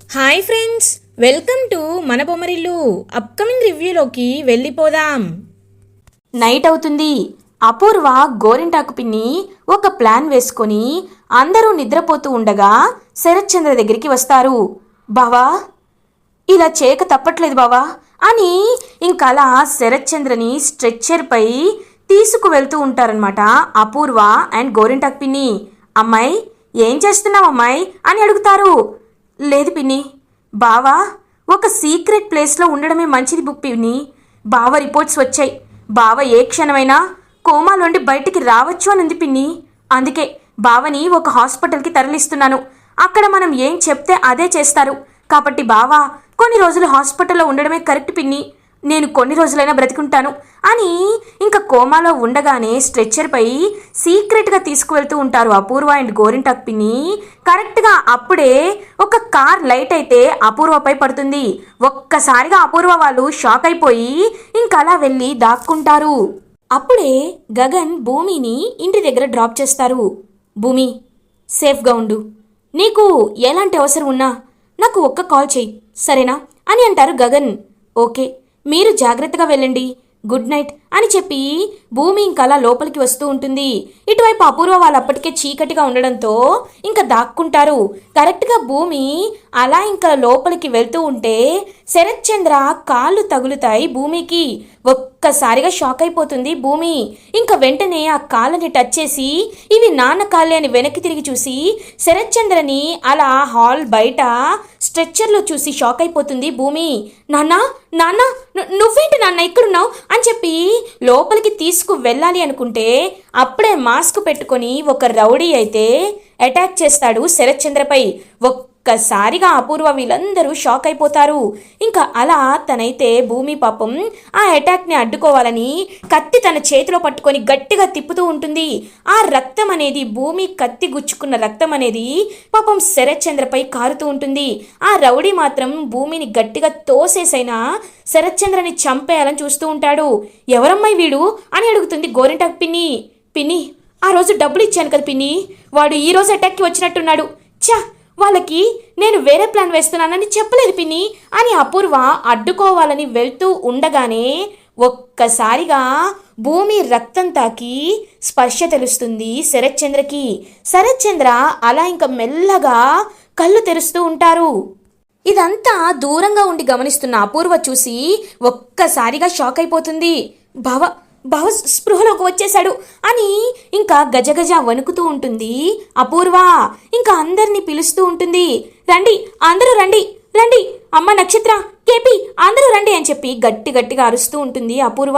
Hi friends, welcome to మన Bommarillu. Upcoming రివ్యూలోకి వెళ్ళిపోదాం. Night అవుతుంది. అపూర్వ గోరింటాకు పిన్ని ఒక ప్లాన్ వేసుకొని అందరూ నిద్రపోతూ ఉండగా శరత్చంద్ర దగ్గరికి వస్తారు. బావా, ఇలా చేయక తప్పట్లేదు బావా అని ఇంకలా శరత్చంద్రని స్ట్రెచ్చర్పై తీసుకువెళ్తూ ఉంటారనమాట అపూర్వ అండ్ గోరింటాకు పిన్ని. అమ్మాయి, ఏం చేస్తున్నావు అమ్మాయి అని అడుగుతారు. లేదు పిన్ని, బావా ఒక సీక్రెట్ ప్లేస్లో ఉండడమే మంచిది పిన్ని. బావ రిపోర్ట్స్ వచ్చాయి. బావ ఏ క్షణమైనా కోమాలోండి బయటికి రావచ్చు అని ఉంది పిన్ని. అందుకే బావని ఒక హాస్పిటల్కి తరలిస్తున్నాను. అక్కడ మనం ఏం చెప్తే అదే చేస్తారు. కాబట్టి బావా కొన్ని రోజులు హాస్పిటల్లో ఉండడమే కరెక్ట్ పిన్ని. నేను కొన్ని రోజులైనా బ్రతికుంటాను అని ఇంకా కోమాలో ఉండగానే స్ట్రెచ్చర్పై సీక్రెట్గా తీసుకువెళ్తూ ఉంటారు అపూర్వ అండ్ గోరింటాకు పిన్ని. కరెక్ట్గా అప్పుడే ఒక కార్ లైట్ అయితే అపూర్వపై పడుతుంది. ఒక్కసారిగా అపూర్వ వాళ్ళు షాక్ అయిపోయి ఇంకలా వెళ్ళి దాక్కుంటారు. అప్పుడే గగన్ భూమిని ఇంటి దగ్గర డ్రాప్ చేస్తారు. భూమి, సేఫ్గా ఉండు. నీకు ఎలాంటి అవసరం ఉన్నా నాకు ఒక్క కాల్ చెయ్యి, సరేనా అని అంటారు గగన్. ఓకే, మీరు జాగ్రత్తగా వెళ్ళండి, గుడ్ నైట్ అని చెప్పి భూమి ఇంకలా లోపలికి వస్తూ ఉంటుంది. ఇటువైపు అపూర్వ వాళ్ళు అప్పటికే చీకటిగా ఉండడంతో ఇంకా దాక్కుంటారు. కరెక్ట్గా భూమి అలా ఇంకా లోపలికి వెళ్తూ ఉంటే శరత్చంద్ర కాళ్ళు తగులుతాయి భూమికి. ఒక్కసారిగా షాక్ అయిపోతుంది భూమి. ఇంకా వెంటనే ఆ కాళ్ళని టచ్ చేసి ఇవి నాన్న కాళ్ళే అని వెనక్కి తిరిగి చూసి శరత్చంద్రని అలా హాల్ బయట స్ట్రెచ్చర్లో చూసి షాక్ అయిపోతుంది భూమి. నాన్న, నాన్న, నువ్వేంటి నాన్న ఇక్కడున్నావు అని చెప్పి లోపలికి తీసుకు వెళ్ళాలి అనుకుంటే అప్పుడే మాస్క్ పెట్టుకొని ఒక రౌడీ అయితే అటాక్ చేస్తాడు శరత్చంద్రపై. ఒక్కసారిగా అపూర్వ వీళ్ళందరూ షాక్ అయిపోతారు. ఇంకా అలా తనైతే భూమి పాపం ఆ అటాక్ని అడ్డుకోవాలని కత్తి తన చేతిలో పట్టుకొని గట్టిగా తిప్పుతూ ఉంటుంది. ఆ రక్తం అనేది భూమి కత్తి గుచ్చుకున్న రక్తం అనేది పాపం శరత్చంద్రపై కారుతూ ఉంటుంది. ఆ రౌడీ మాత్రం భూమిని గట్టిగా తోసేసైనా శరత్చంద్రని చంపేయాలని చూస్తూ ఉంటాడు. ఎవరమ్మాయి వీడు అని అడుగుతుంది గోరింటాకు పిన్ని. పిన్ని, ఆ రోజు డబ్బులు ఇచ్చాను కదా పిన్ని, వాడు ఈ రోజు అటాక్కి వచ్చినట్టున్నాడు. ఛా, వాళ్ళకి నేను వేరే ప్లాన్ వేస్తున్నానని చెప్పలేదు పిన్ని అని అపూర్వ అడ్డుకోవాలని వెళ్తూ ఉండగానే ఒక్కసారిగా భూమి రక్తం తాకి స్పర్శ తెలుస్తుంది శరత్చంద్రకి. శరత్చంద్ర అలా ఇంకా మెల్లగా కళ్ళు తెరుస్తూ ఉంటారు. ఇదంతా దూరంగా ఉండి గమనిస్తున్న అపూర్వ చూసి ఒక్కసారిగా షాక్ అయిపోతుంది. బావ స్పృహలోకి వచ్చేశాడు అని ఇంకా గజగజ వణుకుతూ ఉంటుంది అపూర్వ. ఇంకా అందరినీ పిలుస్తూ ఉంటుంది. రండి, అందరూ రండి, రండి, అమ్మ నక్షత్ర, కేపీ, అందరూ రండి అని చెప్పి గట్టిగా అరుస్తూ ఉంటుంది అపూర్వ.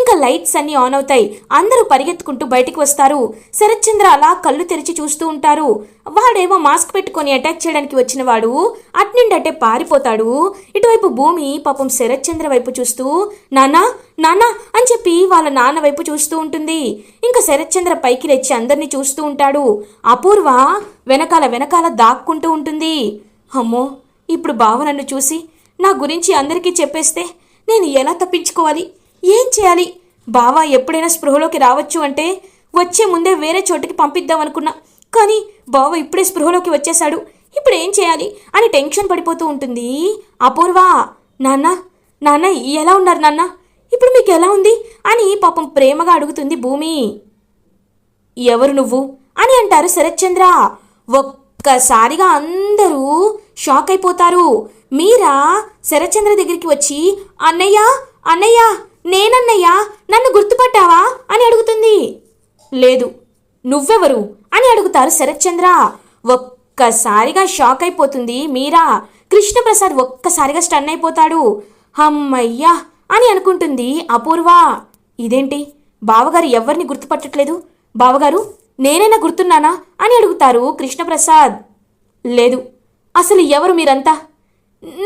ఇంకా లైట్స్ అన్నీ ఆన్ అవుతాయి. అందరూ పరిగెత్తుకుంటూ బయటికి వస్తారు. శరత్చంద్ర అలా కళ్ళు తెరిచి చూస్తూ ఉంటారు. వాడేమో మాస్క్ పెట్టుకొని అటాక్ చేయడానికి వచ్చిన వాడు అట్నుండి అట్టే పారిపోతాడు. ఇటువైపు భూమి పాపం శరత్చంద్ర వైపు చూస్తూ నాన్న, నాన్న అని చెప్పి వాళ్ళ నాన్న వైపు చూస్తూ ఉంటుంది. ఇంకా శరత్చంద్ర పైకి లేచి అందరినీ చూస్తూ ఉంటాడు. అపూర్వ వెనకాల దాక్కుంటూ ఉంటుంది. అమ్మో, ఇప్పుడు బావ నన్ను చూసి నా గురించి అందరికీ చెప్పేస్తే నేను ఎలా తప్పించుకోవాలి, ఏం చేయాలి? బావ ఎప్పుడైనా స్పృహలోకి రావచ్చు అంటే వచ్చే ముందే వేరే చోటికి పంపిద్దామనుకున్నా, కానీ బావ ఇప్పుడే స్పృహలోకి వచ్చేశాడు. ఇప్పుడు ఏం చేయాలి అని టెన్షన్ పడిపోతూ ఉంటుంది అపూర్వ. నాన్న, నాన్న ఎలా ఉన్నారు నాన్న, ఇప్పుడు మీకు ఎలా ఉంది అని పాపం ప్రేమగా అడుగుతుంది భూమి. ఎవరు నువ్వు అని అంటారు శరత్చంద్ర. ఒక్కసారిగా అందరూ షాక్ అయిపోతారు. మీరా శరత్చంద్ర దగ్గరికి వచ్చి అన్నయ్య, అన్నయ్య, నేనన్నయ్య, నన్ను గుర్తుపట్టావా అని అడుగుతుంది. లేదు, నువ్వెవరు అని అడుగుతారు శరత్చంద్ర. ఒక్కసారిగా షాక్ అయిపోతుంది మీరా. కృష్ణప్రసాద్ ఒక్కసారిగా స్టన్ అయిపోతాడు. అమ్మయ్యా అని అనుకుంటుంది అపూర్వ. ఇదేంటి బావగారు ఎవరిని గుర్తుపట్టట్లేదు, బావగారు నేనైనా గుర్తున్నానా అని అడుగుతారు కృష్ణప్రసాద్. లేదు, అసలు ఎవరు మీరంతా,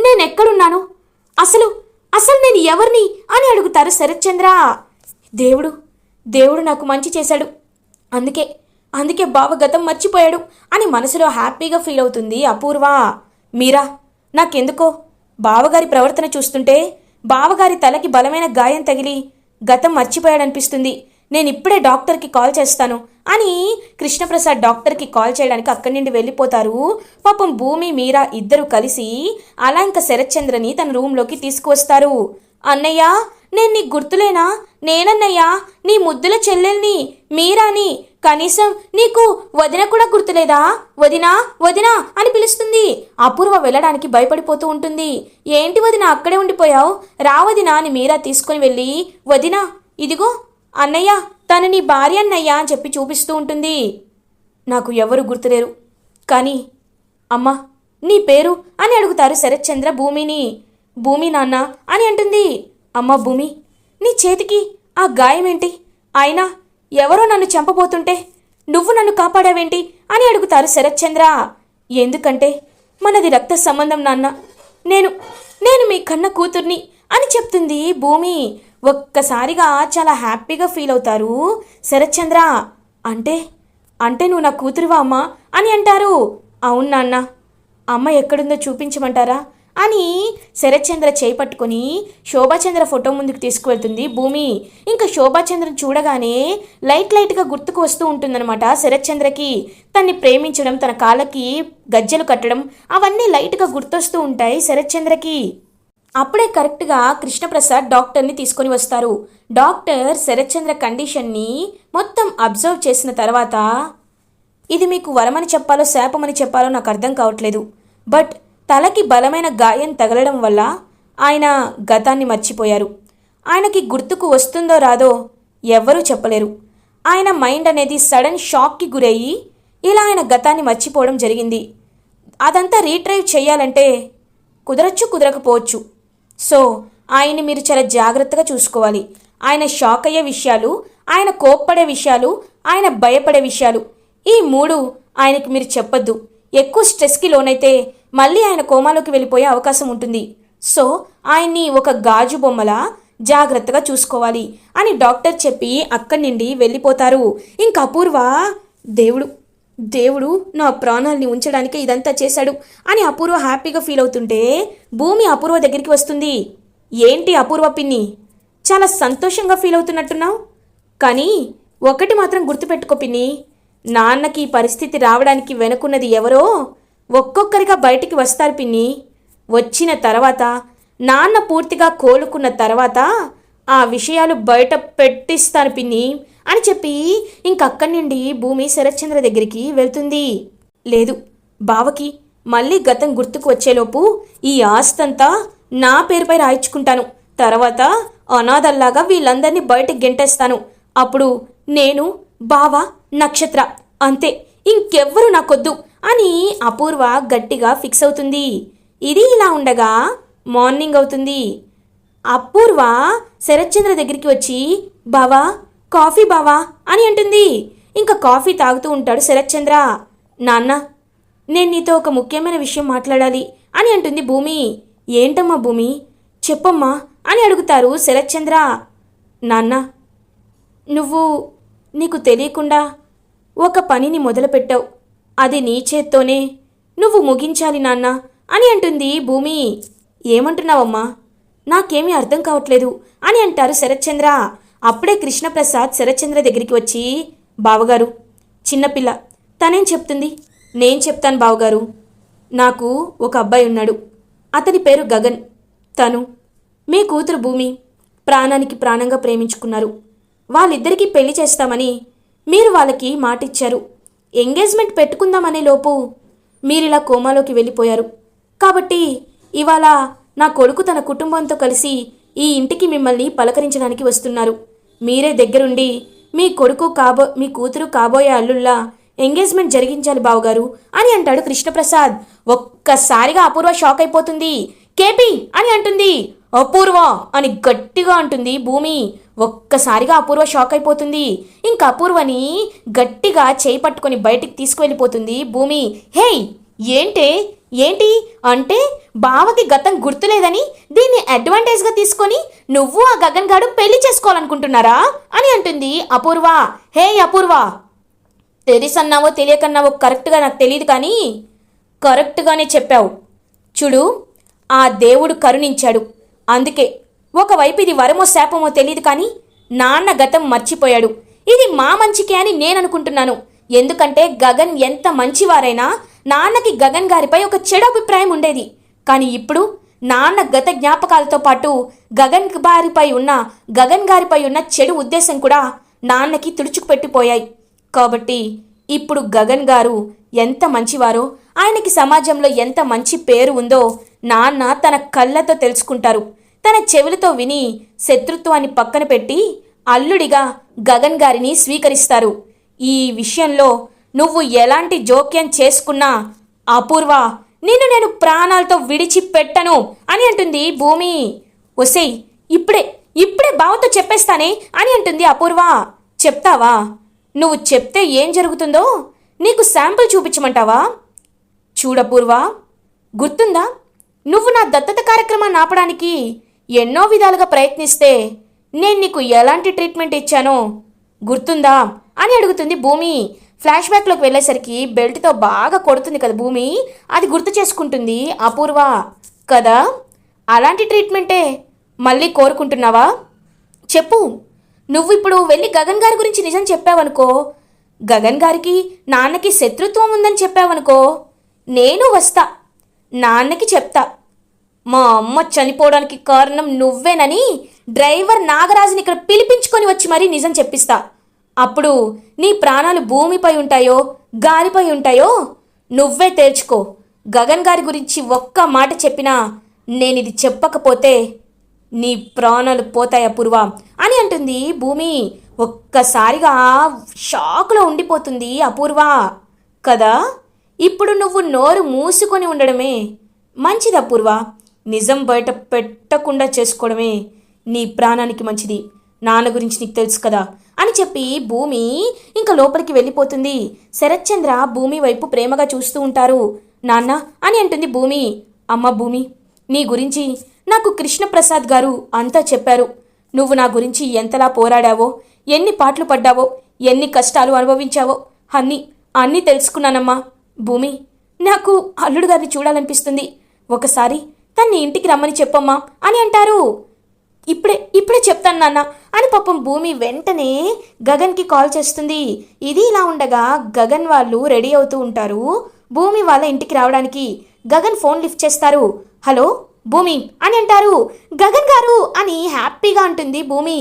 నేనెక్కడున్నాను, అసలు నేను ఎవరిని అని అడుగుతారు శరత్చంద్ర. దేవుడు నాకు మంచి చేశాడు, అందుకే బావ గతం మర్చిపోయాడు అని మనసులో హ్యాపీగా ఫీల్ అవుతుంది అపూర్వ. మీరా, నాకెందుకో బావగారి ప్రవర్తన చూస్తుంటే బావగారి తలకి బలమైన గాయం తగిలి గతం మర్చిపోయాడనిపిస్తుంది. నేను ఇప్పుడే డాక్టర్కి కాల్ చేస్తాను అని కృష్ణప్రసాద్ డాక్టర్కి కాల్ చేయడానికి అక్కడి నుండి వెళ్ళిపోతారు. పాపం భూమి మీరా ఇద్దరు కలిసి అలా ఇంకా శరత్చంద్రని తన రూమ్లోకి తీసుకువస్తారు. అన్నయ్య, నేను నీకు గుర్తులేనా? నేనన్నయ్యా, నీ ముద్దుల చెల్లెల్ని, మీరాని. కనీసం నీకు వదిన కూడా గుర్తులేదా? వదినా వదినా అని పిలుస్తుంది. అపూర్వ వెళ్ళడానికి భయపడిపోతూ ఉంటుంది. ఏంటి వదిన అక్కడే ఉండిపోయావు? రా వదినా అని మీరా తీసుకుని వెళ్ళి, వదినా ఇదిగో అన్నయ్య, తను నీ భార్య అన్నయ్య అని చెప్పి చూపిస్తూ ఉంటుంది. నాకు ఎవరు గుర్తులేరు, కానీ అమ్మా నీ పేరు అని అడుగుతారు శరత్చంద్ర భూమిని. భూమి నాన్న అని అంటుంది. అమ్మ భూమి, నీ చేతికి ఆ గాయమేంటి? అయినా ఎవరో నన్ను చంపబోతుంటే నువ్వు నన్ను కాపాడావేంటి అని అడుగుతారు శరత్చంద్ర. ఎందుకంటే మనది రక్త సంబంధం నాన్న, నేను నేను మీ కన్న కూతుర్ని అని చెప్తుంది భూమి. ఒక్కసారిగా చాలా హ్యాపీగా ఫీల్ అవుతారు శరత్చంద్ర. అంటే అంటే నువ్వు నా కూతురువా అమ్మా అని అంటారు. అవును నాన్న, అమ్మ ఎక్కడుందో చూపించమంటారా అని శరత్చంద్ర చేయి పట్టుకొని శోభాచంద్ర ఫోటో ముందుకు తీసుకువెళ్తుంది భూమి. ఇంకా శోభాచంద్రను చూడగానే లైట్గా గుర్తుకు వస్తూ ఉంటుందన్నమాట శరత్చంద్రకి. తన్ని ప్రేమించడం, తన కాళ్ళకి గజ్జెలు కట్టడం అవన్నీ లైట్గా గుర్తొస్తూ ఉంటాయి శరత్చంద్రకి. అప్పుడే కరెక్ట్గా కృష్ణప్రసాద్ డాక్టర్ని తీసుకొని వస్తారు. డాక్టర్ శరత్చంద్ర కండిషన్ని మొత్తం అబ్జర్వ్ చేసిన తర్వాత, ఇది మీకు వరమని చెప్పాలో శాపమని చెప్పాలో నాకు అర్థం కావట్లేదు, బట్ తలకి బలమైన గాయం తగలడం వల్ల ఆయన గతాన్ని మర్చిపోయారు. ఆయనకి గుర్తుకు వస్తుందో రాదో ఎవ్వరూ చెప్పలేరు. ఆయన మైండ్ అనేది సడన్ షాక్కి గురయ్యి ఇలా ఆయన గతాన్ని మర్చిపోవడం జరిగింది. అదంతా రీట్రైవ్ చేయాలంటే కుదరచ్చు, కుదరకపోవచ్చు. సో ఆయన్ని మీరు చాలా జాగ్రత్తగా చూసుకోవాలి. ఆయన షాక్ అయ్యే విషయాలు, ఆయన కోప్పడే విషయాలు, ఆయన భయపడే విషయాలు, ఈ మూడు ఆయనకి మీరు చెప్పొద్దు. ఎక్కువ స్ట్రెస్కి లోనైతే మళ్ళీ ఆయన కోమాలోకి వెళ్ళిపోయే అవకాశం ఉంటుంది. సో ఆయన్ని ఒక గాజు బొమ్మలా జాగ్రత్తగా చూసుకోవాలి అని డాక్టర్ చెప్పి అక్కడి నుండి వెళ్ళిపోతారు. ఇంకా అపూర్వ, దేవుడు నా ప్రాణాలని ఉంచడానికి ఇదంతా చేశాడు అని అపూర్వ హ్యాపీగా ఫీల్ అవుతుంటే భూమి అపూర్వ దగ్గరికి వస్తుంది. ఏంటి అపూర్వ పిన్ని, చాలా సంతోషంగా ఫీల్ అవుతున్నట్టున్నావు? కానీ ఒకటి మాత్రం గుర్తుపెట్టుకో పిన్ని, నాన్నకి ఈ పరిస్థితి రావడానికి వెనుకున్నది ఎవరో ఒక్కొక్కరిగా బయటికి వస్తారు పిన్ని. వచ్చిన తర్వాత, నాన్న పూర్తిగా కోలుకున్న తర్వాత ఆ విషయాలు బయట పెట్టిస్తాను పిన్ని అని చెప్పి ఇంకక్కడి నుండి భూమి శరత్చంద్ర దగ్గరికి వెళ్తుంది. లేదు, బావకి మళ్ళీ గతం గుర్తుకు వచ్చేలోపు ఈ ఆస్తంతా నా పేరుపై రాయించుకుంటాను. తర్వాత అనాథల్లాగా వీళ్ళందరినీ బయటకు గెంటేస్తాను. అప్పుడు నేను, బావ, నక్షత్ర, అంతే, ఇంకెవ్వరూ నాకొద్దు అని అపూర్వ గట్టిగా ఫిక్స్ అవుతుంది. ఇది ఇలా ఉండగా మార్నింగ్ అవుతుంది. అపూర్వ శరత్చంద్ర దగ్గరికి వచ్చి, బావా కాఫీ బావా అని అంటుంది. ఇంకా కాఫీ తాగుతూ ఉంటాడు శరత్చంద్ర. నాన్న, నేను నీతో ఒక ముఖ్యమైన విషయం మాట్లాడాలి అని అంటుంది భూమి. ఏంటమ్మా భూమి, చెప్పమ్మా అని అడుగుతారు శరత్చంద్ర. నాన్న, నీకు తెలియకుండా ఒక పనిని మొదలుపెట్టావు. అది నీ చేత్తోనే నువ్వు ముగించాలి నాన్న అని అంటుంది భూమి. ఏమంటున్నావమ్మా, నాకేమీ అర్థం కావట్లేదు అని అంటారు శరత్చంద్ర. అప్పుడే కృష్ణప్రసాద్ శరత్చంద్ర దగ్గరికి వచ్చి, బావగారు, చిన్నపిల్ల, తనేం చెప్తుంది? నేను చెప్తాను బావగారు. నాకు ఒక అబ్బాయి ఉన్నాడు. అతని పేరు గగన్. తను మీ కూతురు భూమి ప్రాణానికి ప్రాణంగా ప్రేమించుకున్నారు. వాళ్ళిద్దరికీ పెళ్లి చేస్తామని మీరు వాళ్ళకి మాటిచ్చారు. ఎంగేజ్మెంట్ పెట్టుకుందామనే లోపు మీరిలా కోమాలోకి వెళ్ళిపోయారు. కాబట్టి ఇవాళ నా కొడుకు తన కుటుంబంతో కలిసి ఈ ఇంటికి మిమ్మల్ని పలకరించడానికి వస్తున్నారు. మీరే దగ్గరుండి మీ కూతురు కాబోయే అల్లుల్లా ఎంగేజ్మెంట్ జరిగించాలి బావగారు అని అంటాడు కృష్ణప్రసాద్. ఒక్కసారిగా అపూర్వ షాక్ అయిపోతుంది. కేపీ అని అంటుంది. అపూర్వ అని గట్టిగా అంటుంది భూమి. ఒక్కసారిగా అపూర్వ షాక్ అయిపోతుంది. ఇంక అపూర్వని గట్టిగా చేయి పట్టుకొని బయటికి తీసుకువెళ్ళిపోతుంది భూమి. హేయ్, ఏంటి అంటే బావకి గతం గుర్తులేదని దీన్ని అడ్వాంటేజ్గా తీసుకొని నువ్వు ఆ గగన్ గాడు పెళ్లి చేసుకోవాలనుకుంటున్నారా అని అంటుంది అపూర్వ. హే అపూర్వ, తెలుసన్నావో తెలియకన్నావో కరెక్ట్గా నాకు తెలియదు, కానీ కరెక్ట్గానే చెప్పావు. చూడు, ఆ దేవుడు కరుణించాడు. అందుకే ఒకవైపు ఇది వరమో శాపమో తెలియదు, కానీ నాన్న గతం మర్చిపోయాడు. ఇది మా మంచికే అని నేననుకుంటున్నాను. ఎందుకంటే గగన్ ఎంత మంచివారైనా నాన్నకి గగన్ గారిపై ఒక చెడు అభిప్రాయం ఉండేది. కానీ ఇప్పుడు నాన్న గత జ్ఞాపకాలతో పాటు గగన్ గారిపై ఉన్న చెడు ఉద్దేశం కూడా నాన్నకి తుడుచుకుపెట్టిపోయాయి. కాబట్టి ఇప్పుడు గగన్ గారు ఎంత మంచివారో, ఆయనకి సమాజంలో ఎంత మంచి పేరు ఉందో నాన్న తన కళ్ళతో తెలుసుకుంటారు. తన చెవులతో విని శత్రుత్వాన్ని పక్కన పెట్టి అల్లుడిగా గగన్ గారిని స్వీకరిస్తారు. ఈ విషయంలో నువ్వు ఎలాంటి జోక్యం చేసుకున్నా అపూర్వ, నిన్ను నేను ప్రాణాలతో విడిచిపెట్టను అని అంటుంది భూమి. ఒసేయ్, ఇప్పుడే బావతో చెప్పేస్తానే అని అంటుంది అపూర్వ. చెప్తావా? నువ్వు చెప్తే ఏం జరుగుతుందో నీకు శాంపుల్ చూపించమంటావా? చూడపూర్వ, గుర్తుందా నువ్వు నా దత్తత కార్యక్రమాన్ని ఆపడానికి ఎన్నో విధాలుగా ప్రయత్నిస్తే నేను నీకు ఎలాంటి ట్రీట్మెంట్ ఇచ్చానో గుర్తుందా అని అడుగుతుంది భూమి. ఫ్లాష్ బ్యాక్లోకి వెళ్ళేసరికి బెల్ట్తో బాగా కొడుతుంది కదా భూమి, అది గుర్తు చేసుకుంటుంది అపూర్వ. కదా, అలాంటి ట్రీట్మెంటే మళ్ళీ కోరుకుంటున్నావా? చెప్పు. నువ్వు ఇప్పుడు వెళ్ళి గగన్ గారి గురించి నిజం చెప్పావనుకో, గగన్ గారికి నాన్నకి శత్రుత్వం ఉందని చెప్పావనుకో, నేను వస్తా, నాన్నకి చెప్తా మా అమ్మ చనిపోవడానికి కారణం నువ్వేనని డ్రైవర్ నాగరాజుని ఇక్కడ పిలిపించుకొని వచ్చి మరీ నిజం చెప్పిస్తా. అప్పుడు నీ ప్రాణాలు భూమిపై ఉంటాయో గాలిపై ఉంటాయో నువ్వే తేల్చుకో. గగన్ గారి గురించి ఒక్క మాట చెప్పినా నేనిది చెప్పకపోతే నీ ప్రాణాలు పోతాయి అపూర్వ అని అంటుంది భూమి. ఒక్కసారిగా షాక్లో ఉండిపోతుంది అపూర్వ. కదా, ఇప్పుడు నువ్వు నోరు మూసుకొని ఉండడమే మంచిది అపూర్వ. నిజం బయట పెట్టకుండా చేసుకోవడమే నీ ప్రాణానికి మంచిది. నాన్న గురించి నీకు తెలుసు కదా అని చెప్పి భూమి ఇంకా లోపలికి వెళ్ళిపోతుంది. శరత్చంద్ర భూమి వైపు ప్రేమగా చూస్తూ ఉంటారు. నాన్న అని అంటుంది భూమి. అమ్మ భూమి, నీ గురించి నాకు కృష్ణప్రసాద్ గారు అంతా చెప్పారు. నువ్వు నా గురించి ఎంతలా పోరాడావో, ఎన్ని పాటలు పడ్డావో, ఎన్ని కష్టాలు అనుభవించావో అన్నీ తెలుసుకున్నానమ్మా. భూమి, నాకు అల్లుడు గారిని చూడాలనిపిస్తుంది. ఒకసారి తన్ని ఇంటికి రమ్మని చెప్పమ్మా అని అంటారు. ఇప్పుడే చెప్తాను నాన్న అని పాపం భూమి వెంటనే గగన్కి కాల్ చేస్తుంది. ఇది ఇలా ఉండగా గగన్ వాళ్ళు రెడీ అవుతూ ఉంటారు భూమి వాళ్ళ ఇంటికి రావడానికి. గగన్ ఫోన్ లిఫ్ట్ చేస్తారు. హలో భూమి అని అంటారు. గగన్ గారు అని హ్యాపీగా అంటుంది భూమి.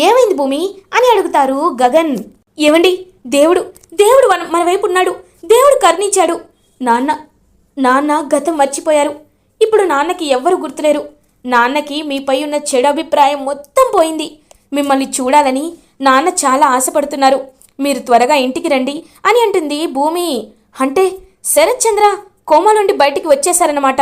ఏమైంది భూమి అని అడుగుతారు గగన్. ఏమండి, దేవుడు మన వైపు ఉన్నాడు, దేవుడు కరుణించాడు. నాన్న గతం మర్చిపోయారు. ఇప్పుడు నాన్నకి ఎవ్వరు గుర్తులేరు. నాన్నకి మీపై ఉన్న చెడు అభిప్రాయం మొత్తం పోయింది. మిమ్మల్ని చూడాలని నాన్న చాలా ఆశపడుతున్నారు. మీరు త్వరగా ఇంటికి రండి అని అంటుంది భూమి. అంటే శరత్చంద్ర కోమా నుండి బయటికి వచ్చేశారన్నమాట.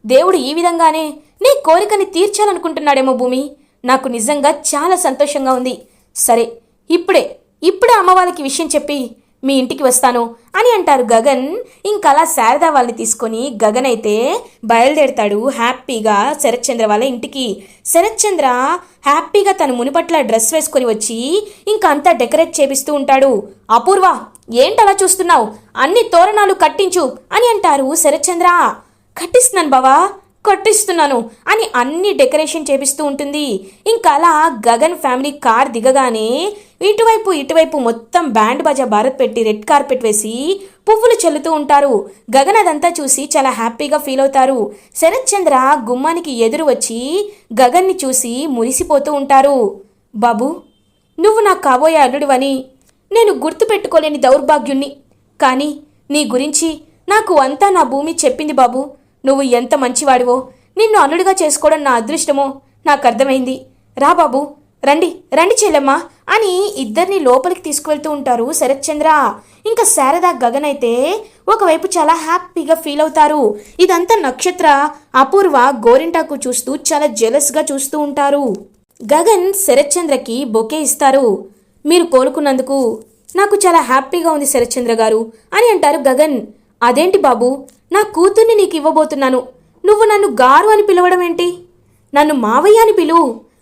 దేవుడు ఈ విధంగానే నీ కోరికని తీర్చాలనుకుంటున్నాడేమో భూమి. నాకు నిజంగా చాలా సంతోషంగా ఉంది. సరే, ఇప్పుడే అమ్మ వాళ్ళకి విషయం చెప్పి మీ ఇంటికి వస్తాను అని అంటారు గగన్. ఇంకలా శారదా వాళ్ళని తీసుకొని గగన్ అయితే బయలుదేరతాడు హ్యాపీగా శరత్చంద్ర వాళ్ళ ఇంటికి. శరత్చంద్ర హ్యాపీగా తను మునిపట్ల డ్రెస్ వేసుకొని వచ్చి ఇంకా అంతా డెకరేట్ చేపిస్తూ ఉంటాడు. అపూర్వ, ఏంటలా చూస్తున్నావు? అన్ని తోరణాలు కట్టించు అని అంటారు శరత్చంద్ర. కట్టిస్తున్నాను బావా, కట్టిస్తున్నాను అని అన్ని డెకరేషన్ చేపిస్తూ ఉంటుంది. ఇంకా అలా గగన్ ఫ్యామిలీ కార్ దిగగానే ఇటువైపు మొత్తం బ్యాండ్ బాజా భారత్ పెట్టి రెడ్ కార్పెట్ వేసి పువ్వులు చల్లుతూ ఉంటారు. గగన్ అదంతా చూసి చాలా హ్యాపీగా ఫీల్ అవుతారు. శరత్చంద్ర గుమ్మానికి ఎదురు వచ్చి గగన్ని చూసి మురిసిపోతూ ఉంటారు. బాబు, నువ్వు నాకు కాబోయే అల్లుడివని నేను గుర్తుపెట్టుకోలేని దౌర్భాగ్యుణ్ణి. కానీ నీ గురించి నాకు అంతా నా భూమి చెప్పింది బాబు. నువ్వు ఎంత మంచివాడివో, నిన్ను అల్లుడిగా చేసుకోవడం నా అదృష్టమో నాకు అర్థమైంది. రా బాబు, రండి చెల్లెమ్మా అని ఇద్దరిని లోపలికి తీసుకువెళ్తూ ఉంటారు శరత్చంద్ర. ఇంకా శారదా గగన్ అయితే ఒకవైపు చాలా హ్యాపీగా ఫీల్ అవుతారు. ఇదంతా నక్షత్ర అపూర్వ గోరింటాకు చూస్తూ చాలా జెలస్గా చూస్తూ ఉంటారు. గగన్ శరత్చంద్రకి బొకే ఇస్తారు. మీరు కోలుకున్నందుకు నాకు చాలా హ్యాపీగా ఉంది శరత్చంద్ర గారు అని అంటారు గగన్. అదేంటి బాబు, నా కూతుర్ని నీకు ఇవ్వబోతున్నాను, నువ్వు నన్ను గారు అని పిలవడం ఏంటి? నన్ను మావయ్య అని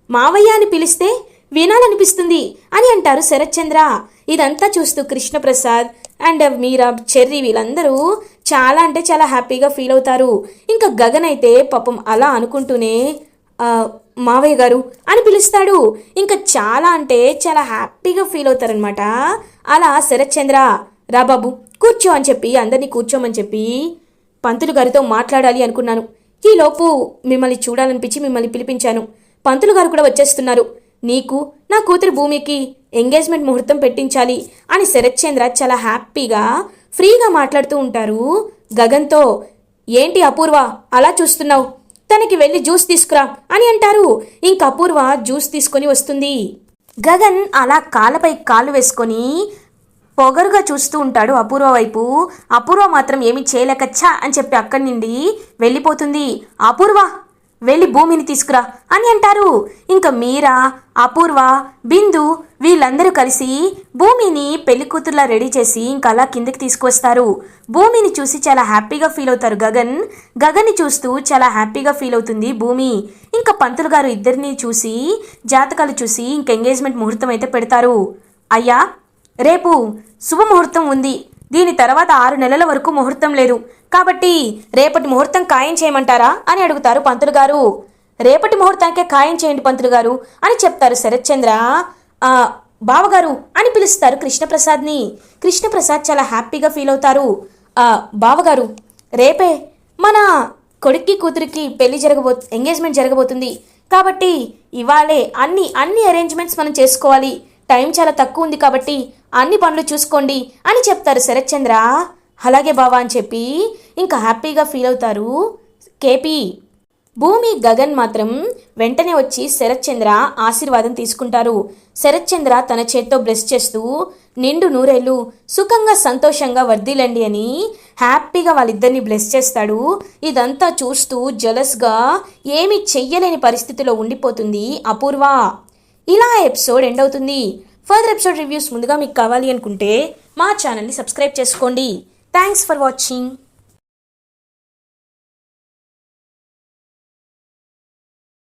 మావయ్య అని పిలిస్తే వినాలనిపిస్తుంది అని అంటారు శరత్చంద్ర. ఇదంతా చూస్తూ కృష్ణప్రసాద్ అండ్ మీరా, చెర్రీ వీళ్ళందరూ చాలా అంటే చాలా హ్యాపీగా ఫీల్ అవుతారు. ఇంకా గగన్ అయితే పాపం అలా అనుకుంటూనే మావయ్య గారు అని పిలుస్తాడు. ఇంకా చాలా అంటే చాలా హ్యాపీగా ఫీల్ అవుతారనమాట. అలా శరత్ చంద్ర రా బాబు కూర్చో అని చెప్పి అందరినీ కూర్చోమని చెప్పి పంతులు గారితో మాట్లాడాలి అనుకున్నాను. ఈలోపు మిమ్మల్ని చూడాలనిపించి మిమ్మల్ని పిలిపించాను. పంతులు గారు కూడా వచ్చేస్తున్నారు. నీకు నా కూతురు భూమికి ఎంగేజ్మెంట్ ముహూర్తం పెట్టించాలి అని శరత్ చంద్ర చాలా హ్యాపీగా ఫ్రీగా మాట్లాడుతూ ఉంటారు గగన్తో. ఏంటి అపూర్వ అలా చూస్తున్నావు, తనకి వెళ్ళి జ్యూస్ తీసుకురా అని అంటారు. ఇంక అపూర్వ జ్యూస్ తీసుకొని వస్తుంది. గగన్ అలా కాళ్ళపై కాళ్ళు వేసుకొని పొగరుగా చూస్తూ ఉంటాడు అపూర్వ వైపు. అపూర్వ మాత్రం ఏమీ చేయలేక ఛా అని చెప్పి అక్కడి నుండి వెళ్ళిపోతుంది. అపూర్వ వెళ్ళి భూమిని తీసుకురా అని అంటారు. ఇంకా మీరా, అపూర్వ, బిందు వీళ్ళందరూ కలిసి భూమిని పెళ్లి కూతుర్లా రెడీ చేసి ఇంకా అలా కిందకి తీసుకువస్తారు. భూమిని చూసి చాలా హ్యాపీగా ఫీల్ అవుతారు గగన్ని చూస్తూ చాలా హ్యాపీగా ఫీల్ అవుతుంది భూమి. ఇంకా పంతులు గారు ఇద్దరిని చూసి జాతకాలు చూసి ఇంక ఎంగేజ్మెంట్ ముహూర్తం అయితే పెడతారు. అయ్యా, రేపు శుభముహూర్తం ఉంది, దీని తర్వాత 6 నెలల వరకు ముహూర్తం లేదు, కాబట్టి రేపటి ముహూర్తం ఖాయం చేయమంటారా అని అడుగుతారు పంతులు గారు. రేపటి ముహూర్తానికే ఖాయం చేయండి పంతులు గారు అని చెప్తారు శరత్ చంద్ర. బావగారు అని పిలుస్తారు కృష్ణప్రసాద్ని. కృష్ణప్రసాద్ చాలా హ్యాపీగా ఫీల్ అవుతారు. బావగారు, రేపే మన కొడుక్కి కూతురికి పెళ్లి ఎంగేజ్మెంట్ జరగబోతుంది, కాబట్టి ఇవాళే అన్ని అరేంజ్మెంట్స్ మనం చేసుకోవాలి, టైం చాలా తక్కువ ఉంది కాబట్టి అన్ని పనులు చూసుకోండి అని చెప్తారు శరత్ చంద్ర. అలాగే బావా అని చెప్పి ఇంకా హ్యాపీగా ఫీల్ అవుతారు కేపీ. భూమి, గగన్ మాత్రం వెంటనే వచ్చి శరత్ చంద్ర ఆశీర్వాదం తీసుకుంటారు. శరత్ చంద్ర తన చేత్తో బ్లెస్ చేస్తూ నిండు నూరేళ్ళు సుఖంగా సంతోషంగా వర్ధిల్లండి అని హ్యాపీగా వాళ్ళిద్దరిని బ్లెస్ చేస్తాడు. ఇదంతా చూస్తూ జలస్గా ఏమీ చెయ్యలేని పరిస్థితిలో ఉండిపోతుంది అపూర్వ. ఇలా ఎపిసోడ్ ఎండ్ అవుతుంది. ఫర్దర్ ఎపిసోడ్ రివ్యూస్ ముందుగా మీకు కావాలి అనుకుంటే మా ఛానల్ని సబ్స్క్రైబ్ చేసుకోండి. Thanks for watching.